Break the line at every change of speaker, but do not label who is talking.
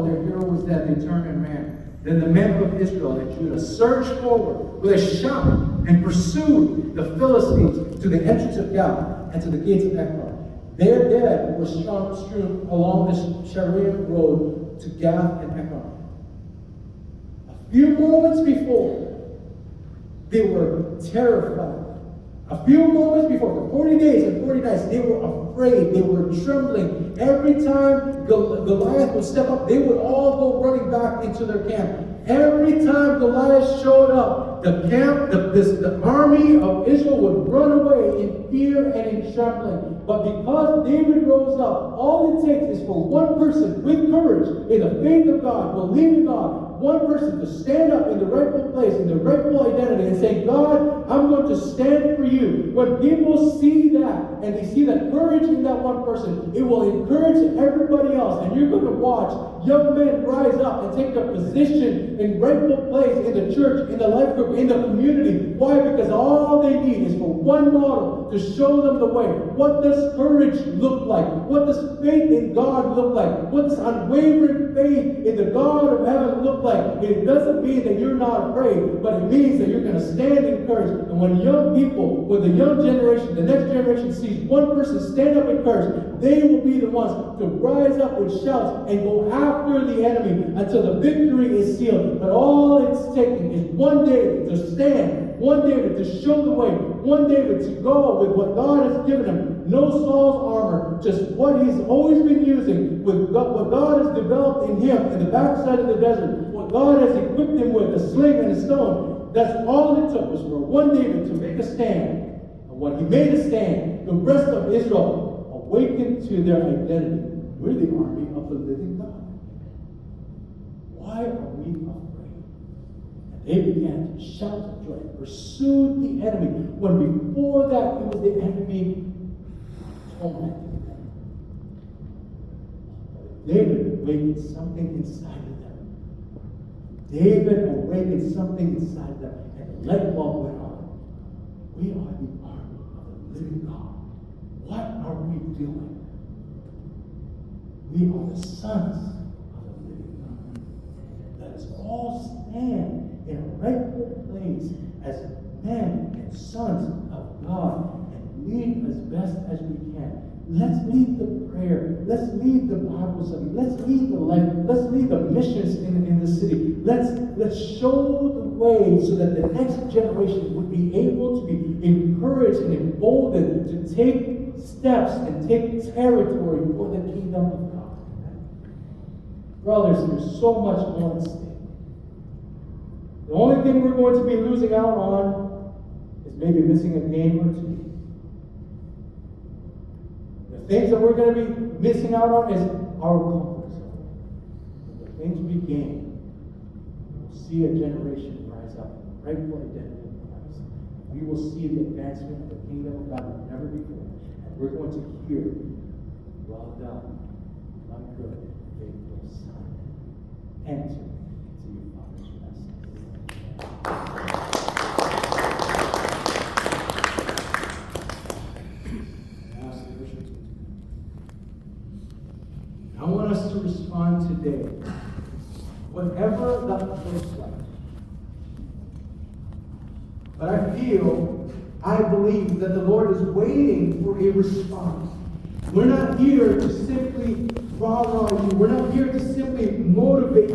saw their hero was dead, they turned and ran. Then the men of Israel and Judah surged forward with a shout and pursued the Philistines to the entrance of Gath and to the gates of Ekron. Their dead were strewn along this chariot road to Gath and Ekron. A few moments before, they were terrified. A few moments before, for 40 days and 40 nights, they were afraid. They were trembling. Every time Goliath would step up, they would all go running back into their camp. Every time Goliath showed up, the army of Israel would run away in fear and in trembling. But because David rose up, all it takes is for one person with courage in the faith of God, believing God, one person to stand up in the rightful place, in the rightful identity, and say, God, I'm going to stand for you. When people see that, and they see that courage in that one person, it will encourage everybody else. And you're going to watch young men rise up and take their position in rightful place in the church, in the life group, in the community. Why? Because all they need is for one model to show them the way. What does courage look like? What does faith in God look like? What does unwavering faith in the God of heaven look like? It doesn't mean that you're not afraid, but it means that you're going to stand in courage. And when young people, when the young generation, the next generation sees one person stand up in courage, they will be the ones to rise up with shouts and go after the enemy until the victory is sealed. But all it's taking is one David to stand, one David to show the way, one David to go with what God has given him. No Saul's armor, just what he's always been using, with God, what God has developed in him in the backside of the desert, what God has equipped him with, a sling and a stone. That's all it took was for one David to make a stand. And when he made a stand, the rest of Israel awakened to their identity. We're the army of the living God. Why are we afraid? And they began to shout of joy, pursued the enemy, when before that it was the enemy tormenting them. David awakened something inside of them. David awakened something inside of them, and the light bulb went on. We are the army of the living God. What are we doing? We are the sons of the living God. Let us all stand in a rightful place as men and sons of God and lead as best as we can. Let's lead the prayer. Let's lead the Bible study. Let's lead the life. Let's lead the missions in the city. Let's show the way so that the next generation would be able to be encouraged and emboldened to take steps and take territory for the kingdom of God. Brothers, there's so much more at stake. The only thing we're going to be losing out on is maybe missing a game or two. The things that we're going to be missing out on is our comfort zone. But the things we gain, we'll see a generation rise up in the rightful identity of Christ. We will see the advancement of the kingdom of God like never before. And we're going to hear, well done, my good, faithful son. Enter into your Father's rest. I want us to respond today, whatever that looks like. But I believe that the Lord is waiting for a response. We're not here to simply rah-rah you. We're not here to simply motivate